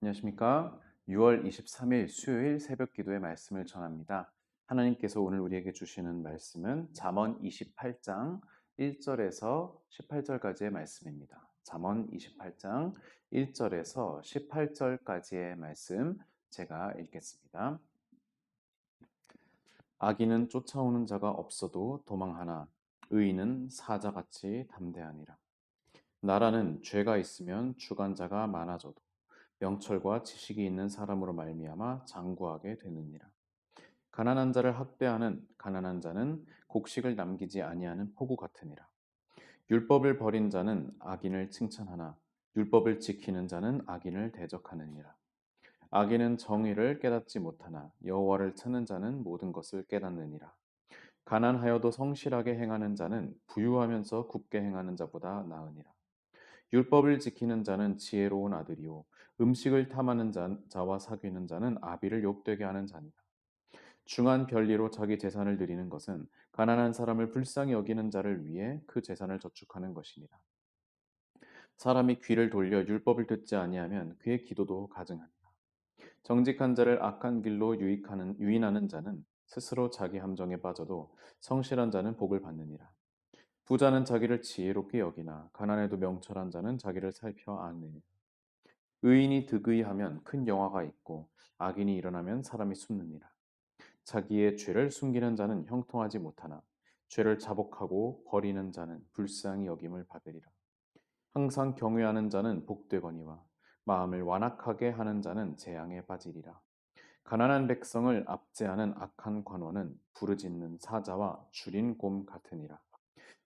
안녕하십니까? 6월 23일 수요일 새벽 기도의 말씀을 전합니다. 하나님께서 오늘 우리에게 주시는 말씀은 잠언 28장 1절에서 18절까지의 말씀입니다. 잠언 28장 1절에서 18절까지의 말씀 제가 읽겠습니다. 악인은 쫓아오는 자가 없어도 도망하나 의인은 사자같이 담대하니라. 나라는 죄가 있으면 주관자가 많아져도 명철과 지식이 있는 사람으로 말미암아 장구하게 되느니라. 가난한 자를 학대하는 가난한 자는 곡식을 남기지 아니하는 포구 같으니라. 율법을 버린 자는 악인을 칭찬하나 율법을 지키는 자는 악인을 대적하느니라. 악인은 정의를 깨닫지 못하나 여호와를 찾는 자는 모든 것을 깨닫느니라. 가난하여도 성실하게 행하는 자는 부유하면서 굽게 행하는 자보다 나으니라. 율법을 지키는 자는 지혜로운 아들이요 음식을 탐하는 자와 사귀는 자는 아비를 욕되게 하는 자니라. 중한 별리로 자기 재산을 드리는 것은 가난한 사람을 불쌍히 여기는 자를 위해 그 재산을 저축하는 것이니라. 사람이 귀를 돌려 율법을 듣지 아니하면 그의 기도도 가증하니라. 정직한 자를 악한 길로 유인하는 자는 스스로 자기 함정에 빠져도 성실한 자는 복을 받느니라. 부자는 자기를 지혜롭게 여기나 가난해도 명철한 자는 자기를 살펴 아느니라. 의인이 득의하면 큰 영화가 있고 악인이 일어나면 사람이 숨느니라. 자기의 죄를 숨기는 자는 형통하지 못하나 죄를 자복하고 버리는 자는 불쌍히 여김을 받으리라. 항상 경외하는 자는 복되거니와 마음을 완악하게 하는 자는 재앙에 빠지리라. 가난한 백성을 압제하는 악한 관원은 부르짖는 사자와 줄인 곰 같으니라.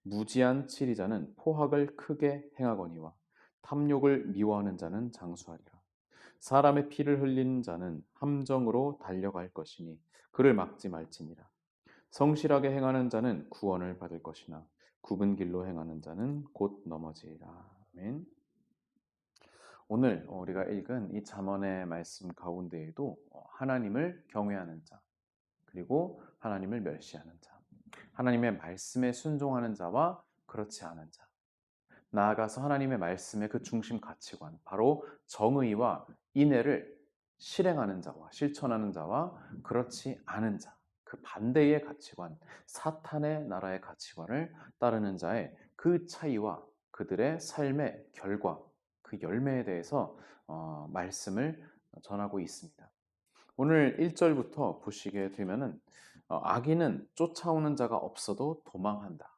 무지한 치리자는 포학을 크게 행하거니와 탐욕을 미워하는 자는 장수하리라. 사람의 피를 흘리는 자는 함정으로 달려갈 것이니 그를 막지 말지니라. 성실하게 행하는 자는 구원을 받을 것이나 굽은 길로 행하는 자는 곧 넘어지리라. 아멘. 오늘 우리가 읽은 이 잠언의 말씀 가운데에도 하나님을 경외하는 자, 그리고 하나님을 멸시하는 자, 하나님의 말씀에 순종하는 자와 그렇지 않은 자, 나아가서 하나님의 말씀의 그 중심 가치관, 바로 정의와 인애를 실행하는 자와 실천하는 자와 그렇지 않은 자, 그 반대의 가치관, 사탄의 나라의 가치관을 따르는 자의 그 차이와 그들의 삶의 결과, 그 열매에 대해서 말씀을 전하고 있습니다. 오늘 1절부터 보시게 되면은 악인은 쫓아오는 자가 없어도 도망한다.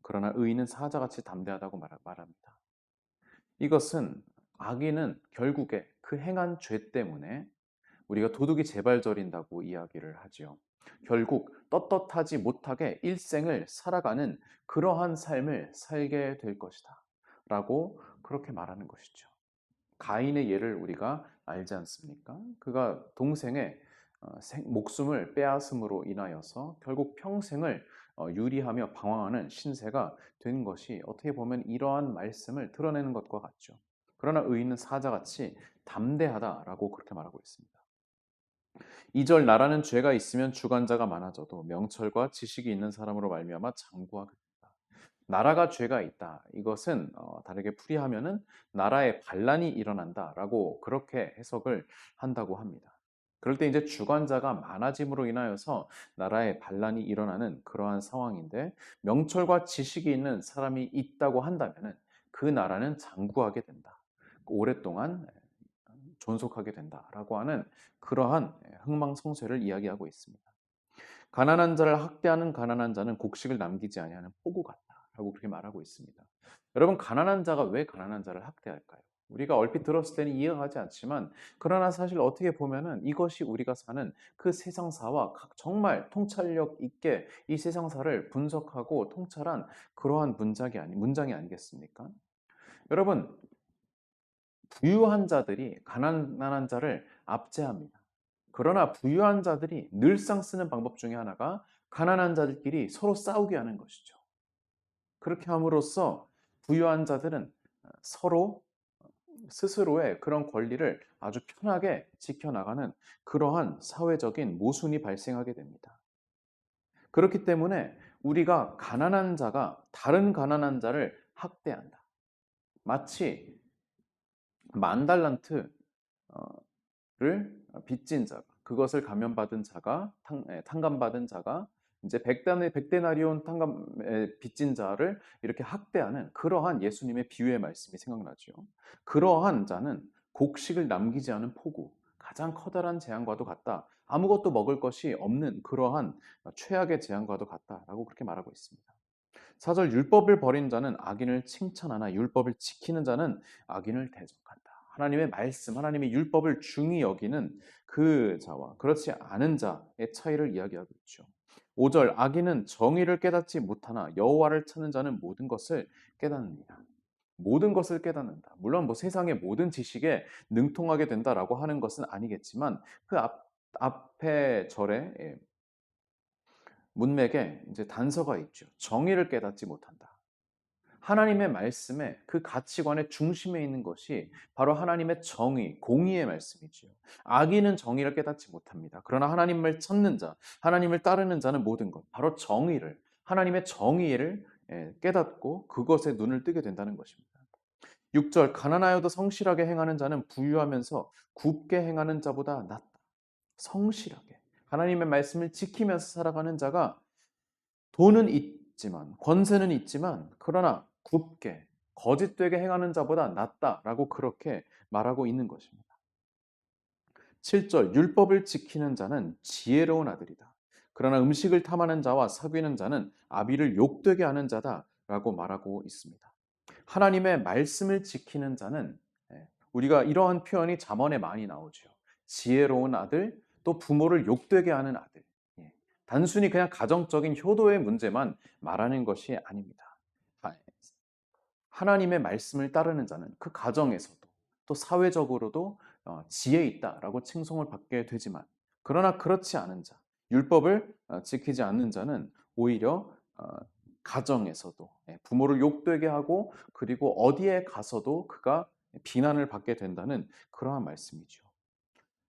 그러나 의인은 사자같이 담대하다고 말합니다. 이것은 악인은 결국에 그 행한 죄 때문에 우리가 도둑이 재발절인다고 이야기를 하지요. 결국 떳떳하지 못하게 일생을 살아가는 그러한 삶을 살게 될 것이다. 라고 그렇게 말하는 것이죠. 가인의 예를 우리가 알지 않습니까? 그가 동생의 목숨을 빼앗음으로 인하여서 결국 평생을 유리하며 방황하는 신세가 된 것이 어떻게 보면 이러한 말씀을 드러내는 것과 같죠. 그러나 의인은 사자같이 담대하다라고 그렇게 말하고 있습니다. 2절 나라는 죄가 있으면 주관자가 많아져도 명철과 지식이 있는 사람으로 말미암아 장구하게 된다. 나라가 죄가 있다. 이것은 다르게 풀이하면은 나라에 반란이 일어난다라고 그렇게 해석을 한다고 합니다. 그럴 때 이제 주관자가 많아짐으로 인하여서 나라에 반란이 일어나는 그러한 상황인데 명철과 지식이 있는 사람이 있다고 한다면은 그 나라는 장구하게 된다. 오랫동안 존속하게 된다라고 하는 그러한 흥망성쇠를 이야기하고 있습니다. 가난한 자를 학대하는 가난한 자는 곡식을 남기지 아니하는 포구 같다라고 그렇게 말하고 있습니다. 여러분, 가난한 자가 왜 가난한 자를 학대할까요? 우리가 얼핏 들었을 때는 이해가 가지 않지만 그러나 사실 어떻게 보면은 이것이 우리가 사는 그 세상사와 정말 통찰력 있게 이 세상사를 분석하고 통찰한 그러한 문장이 아니겠습니까? 여러분, 부유한 자들이 가난한 자를 압제합니다. 그러나 부유한 자들이 늘상 쓰는 방법 중에 하나가 가난한 자들끼리 서로 싸우게 하는 것이죠. 그렇게 함으로써 부유한 자들은 서로 스스로의 그런 권리를 아주 편하게 지켜나가는 그러한 사회적인 모순이 발생하게 됩니다. 그렇기 때문에 우리가 가난한 자가 다른 가난한 자를 학대한다. 마치 만 달란트 를 빚진 자가, 그것을 감면받은 자가, 탕감받은 자가 이제 백데나리온 빚진 자를 이렇게 학대하는 그러한 예수님의 비유의 말씀이 생각나죠. 그러한 자는 곡식을 남기지 않은 폭우, 가장 커다란 재앙과도 같다. 아무것도 먹을 것이 없는 그러한 최악의 재앙과도 같다라고 그렇게 말하고 있습니다. 4절, 율법을 버린 자는 악인을 칭찬하나 율법을 지키는 자는 악인을 대적한다. 하나님의 말씀, 하나님의 율법을 중히 여기는 그 자와 그렇지 않은 자의 차이를 이야기하고 있죠. 5절, 악인은 정의를 깨닫지 못하나 여호와를 찾는 자는 모든 것을 깨닫느니라. 모든 것을 깨닫는다. 물론 뭐 세상의 모든 지식에 능통하게 된다라고 하는 것은 아니겠지만 그 앞에 절에 문맥에 이제 단서가 있죠. 정의를 깨닫지 못한다. 하나님의 말씀에 그 가치관의 중심에 있는 것이 바로 하나님의 정의, 공의의 말씀이지요. 악인은 정의를 깨닫지 못합니다. 그러나 하나님을 찾는 자, 하나님을 따르는 자는 모든 것, 바로 정의를, 하나님의 정의를 깨닫고 그것에 눈을 뜨게 된다는 것입니다. 6절, 가난하여도 성실하게 행하는 자는 부유하면서 굽게 행하는 자보다 낫다. 성실하게 하나님의 말씀을 지키면서 살아가는 자가 돈은 있지만, 권세는 있지만, 그러나 굽게, 거짓되게 행하는 자보다 낫다라고 그렇게 말하고 있는 것입니다. 7절, 율법을 지키는 자는 지혜로운 아들이다. 그러나 음식을 탐하는 자와 사귀는 자는 아비를 욕되게 하는 자다라고 말하고 있습니다. 하나님의 말씀을 지키는 자는, 우리가 이러한 표현이 잠언에 많이 나오죠. 지혜로운 아들, 또 부모를 욕되게 하는 아들. 예. 단순히 그냥 가정적인 효도의 문제만 말하는 것이 아닙니다. 하나님의 말씀을 따르는 자는 그 가정에서도 또 사회적으로도 지혜 있다라고 칭송을 받게 되지만, 그러나 그렇지 않은 자, 율법을 지키지 않는 자는 오히려 가정에서도 부모를 욕되게 하고 그리고 어디에 가서도 그가 비난을 받게 된다는 그러한 말씀이죠.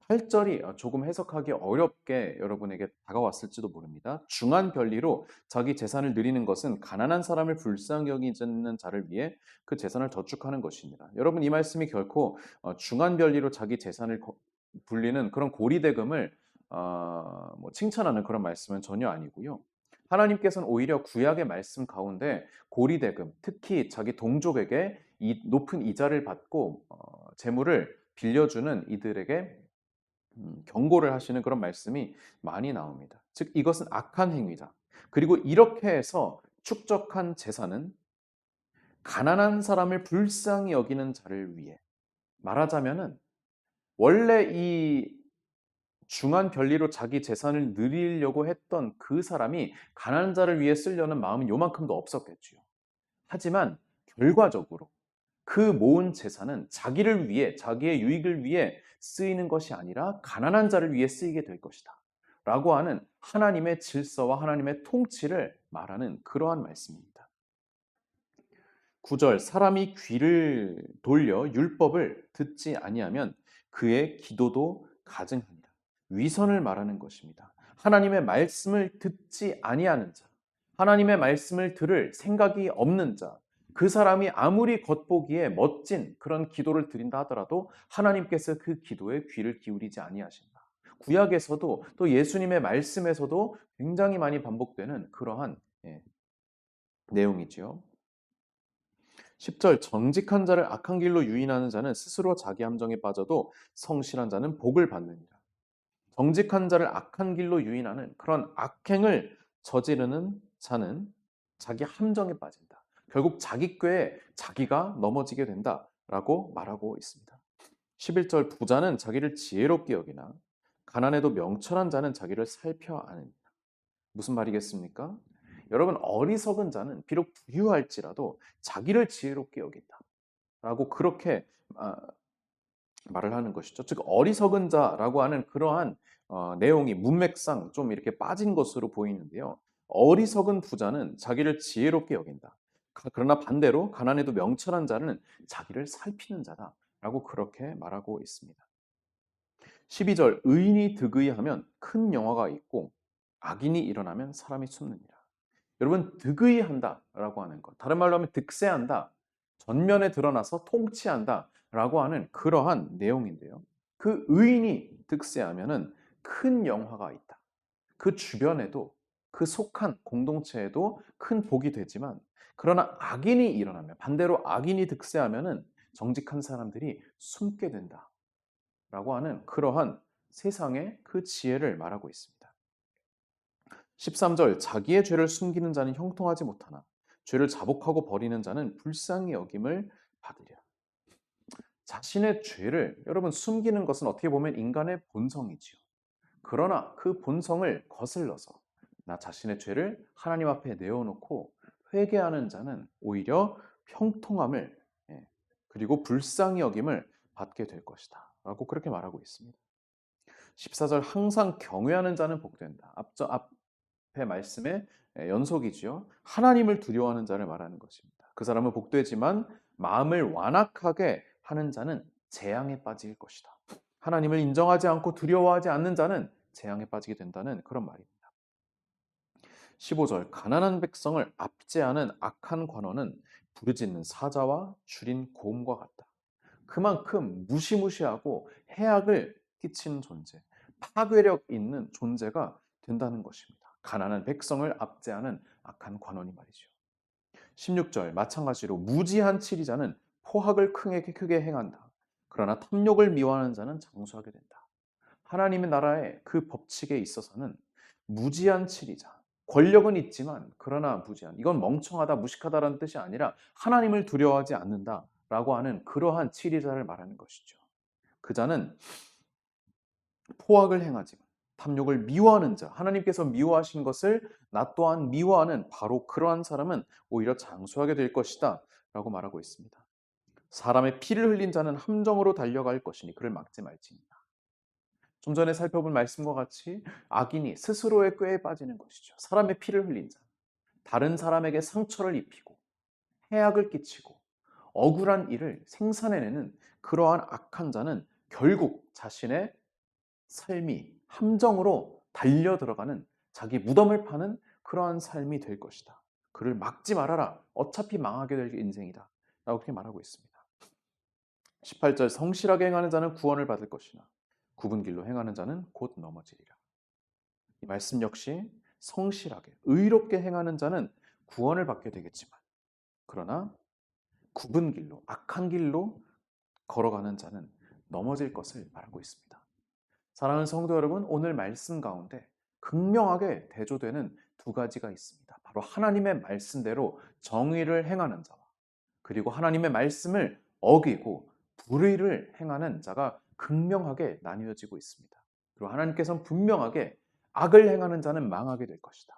8절이 조금 해석하기 어렵게 여러분에게 다가왔을지도 모릅니다. 중한 별리로 자기 재산을 누리는 것은 가난한 사람을 불쌍히 여기는 자를 위해 그 재산을 저축하는 것입니다. 여러분, 이 말씀이 결코 중한 별리로 자기 재산을 불리는 그런 고리대금을 뭐 칭찬하는 그런 말씀은 전혀 아니고요. 하나님께서는 오히려 구약의 말씀 가운데 고리대금, 특히 자기 동족에게 이 높은 이자를 받고 재물을 빌려주는 이들에게 경고를 하시는 그런 말씀이 많이 나옵니다. 즉 이것은 악한 행위다. 그리고 이렇게 해서 축적한 재산은 가난한 사람을 불쌍히 여기는 자를 위해, 말하자면은 원래 이 중한 별리로 자기 재산을 누리려고 했던 그 사람이 가난한 자를 위해 쓰려는 마음은 요만큼도 없었겠지요. 하지만 결과적으로 그 모은 재산은 자기를 위해, 자기의 유익을 위해 쓰이는 것이 아니라 가난한 자를 위해 쓰이게 될 것이다 라고 하는 하나님의 질서와 하나님의 통치를 말하는 그러한 말씀입니다. 9절, 사람이 귀를 돌려 율법을 듣지 아니하면 그의 기도도 가증하니라. 위선을 말하는 것입니다. 하나님의 말씀을 듣지 아니하는 자, 하나님의 말씀을 들을 생각이 없는 자, 그 사람이 아무리 겉보기에 멋진 그런 기도를 드린다 하더라도 하나님께서 그 기도에 귀를 기울이지 아니하신다. 구약에서도 또 예수님의 말씀에서도 굉장히 많이 반복되는 그러한 내용이지요. 10절, 정직한 자를 악한 길로 유인하는 자는 스스로 자기 함정에 빠져도 성실한 자는 복을 받느니라. 정직한 자를 악한 길로 유인하는 그런 악행을 저지르는 자는 자기 함정에 빠진다. 결국 자기 꾀에 자기가 넘어지게 된다라고 말하고 있습니다. 11절, 부자는 자기를 지혜롭게 여기나 가난해도 명철한 자는 자기를 살펴 아느니라. 무슨 말이겠습니까? 여러분, 어리석은 자는 비록 부유할지라도 자기를 지혜롭게 여긴다 라고 그렇게 말을 하는 것이죠. 즉 어리석은 자라고 하는 그러한 내용이 문맥상 좀 이렇게 빠진 것으로 보이는데요. 어리석은 부자는 자기를 지혜롭게 여긴다. 그러나 반대로 가난해도 명철한 자는 자기를 살피는 자다라고 그렇게 말하고 있습니다. 12절, 의인이 득의하면 큰 영화가 있고 악인이 일어나면 사람이 숨느니라. 여러분, 득의한다라고 하는 것, 다른 말로 하면 득세한다, 전면에 드러나서 통치한다라고 하는 그러한 내용인데요. 그 의인이 득세하면은 큰 영화가 있다. 그 주변에도 그 속한 공동체에도 큰 복이 되지만 그러나 악인이 일어나면 반대로 악인이 득세하면은 정직한 사람들이 숨게 된다라고 하는 그러한 세상의 그 지혜를 말하고 있습니다. 13절 자기의 죄를 숨기는 자는 형통하지 못하나 죄를 자복하고 버리는 자는 불쌍히 여김을 받으리라. 자신의 죄를 여러분 숨기는 것은 어떻게 보면 인간의 본성이지요. 그러나 그 본성을 거슬러서 나 자신의 죄를 하나님 앞에 내어놓고 회개하는 자는 오히려 형통함을 예, 그리고 불쌍히 여김을 받게 될 것이다 라고 그렇게 말하고 있습니다. 14절 항상 경외하는 자는 복된다. 앞에 말씀의 연속이지요. 하나님을 두려워하는 자를 말하는 것입니다. 그 사람은 복되지만 마음을 완악하게 하는 자는 재앙에 빠질 것이다. 하나님을 인정하지 않고 두려워하지 않는 자는 재앙에 빠지게 된다는 그런 말입니다. 15절 가난한 백성을 압제하는 악한 관원은 부르짖는 사자와 줄인 고음과 같다. 그만큼 무시무시하고 해악을 끼치는 존재, 파괴력 있는 존재가 된다는 것입니다. 가난한 백성을 압제하는 악한 관원이 말이죠. 16절 마찬가지로 무지한 치리자는 포학을 크게 행한다. 그러나 탐욕을 미워하는 자는 장수하게 된다. 하나님의 나라의 그 법칙에 있어서는 무지한 치리자, 권력은 있지만 그러나 무지한, 이건 멍청하다, 무식하다라는 뜻이 아니라 하나님을 두려워하지 않는다라고 하는 그러한 치리자를 말하는 것이죠. 그 자는 포악을 행하지만 탐욕을 미워하는 자, 하나님께서 미워하신 것을 나 또한 미워하는 바로 그러한 사람은 오히려 장수하게 될 것이다 라고 말하고 있습니다. 사람의 피를 흘린 자는 함정으로 달려갈 것이니 그를 막지 말지니라. 좀 전에 살펴본 말씀과 같이 악인이 스스로의 꾀에 빠지는 것이죠. 사람의 피를 흘린 자, 다른 사람에게 상처를 입히고 해악을 끼치고 억울한 일을 생산해내는 그러한 악한 자는 결국 자신의 삶이 함정으로 달려 들어가는 자기 무덤을 파는 그러한 삶이 될 것이다. 그를 막지 말아라. 어차피 망하게 될 인생이다. 라고 그렇게 말하고 있습니다. 18절 성실하게 행하는 자는 구원을 받을 것이나 굽은 길로 행하는 자는 곧 넘어지리라. 이 말씀 역시 성실하게 의롭게 행하는 자는 구원을 받게 되겠지만 그러나 굽은 길로 악한 길로 걸어가는 자는 넘어질 것을 말하고 있습니다. 사랑하는 성도 여러분, 오늘 말씀 가운데 극명하게 대조되는 두 가지가 있습니다. 바로 하나님의 말씀대로 정의를 행하는 자와 그리고 하나님의 말씀을 어기고 불의를 행하는 자가 극명하게 나뉘어지고 있습니다. 그리고 하나님께서는 분명하게 악을 행하는 자는 망하게 될 것이다.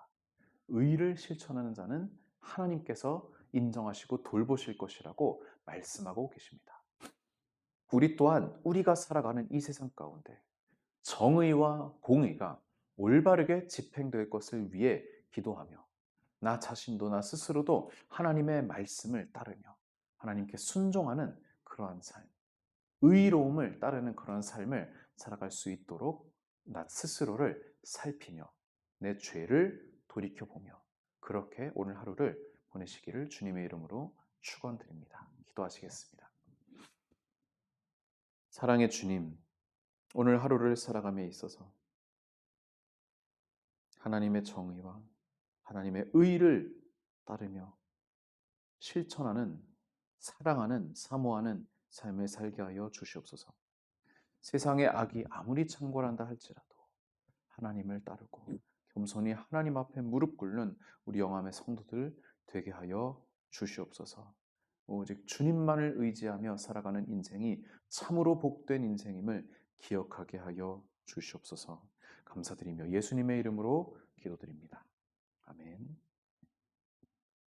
의를 실천하는 자는 하나님께서 인정하시고 돌보실 것이라고 말씀하고 계십니다. 우리 또한 우리가 살아가는 이 세상 가운데 정의와 공의가 올바르게 집행될 것을 위해 기도하며 나 자신도 나 스스로도 하나님의 말씀을 따르며 하나님께 순종하는 그러한 삶, 의로움을 따르는 그러한 삶을 살아갈 수 있도록 나 스스로를 살피며 내 죄를 돌이켜보며 그렇게 오늘 하루를 보내시기를 주님의 이름으로 축원드립니다. 기도하시겠습니다. 사랑의 주님, 오늘 하루를 살아감에 있어서 하나님의 정의와 하나님의 의를 따르며 실천하는, 사랑하는, 사모하는 삶을 살게 하여 주시옵소서. 세상의 악이 아무리 창궐한다 할지라도 하나님을 따르고 겸손히 하나님 앞에 무릎 꿇는 우리 영함의 성도들 되게 하여 주시옵소서. 오직 주님만을 의지하며 살아가는 인생이 참으로 복된 인생임을 기억하게 하여 주시옵소서. 감사드리며 예수님의 이름으로 기도드립니다. 아멘.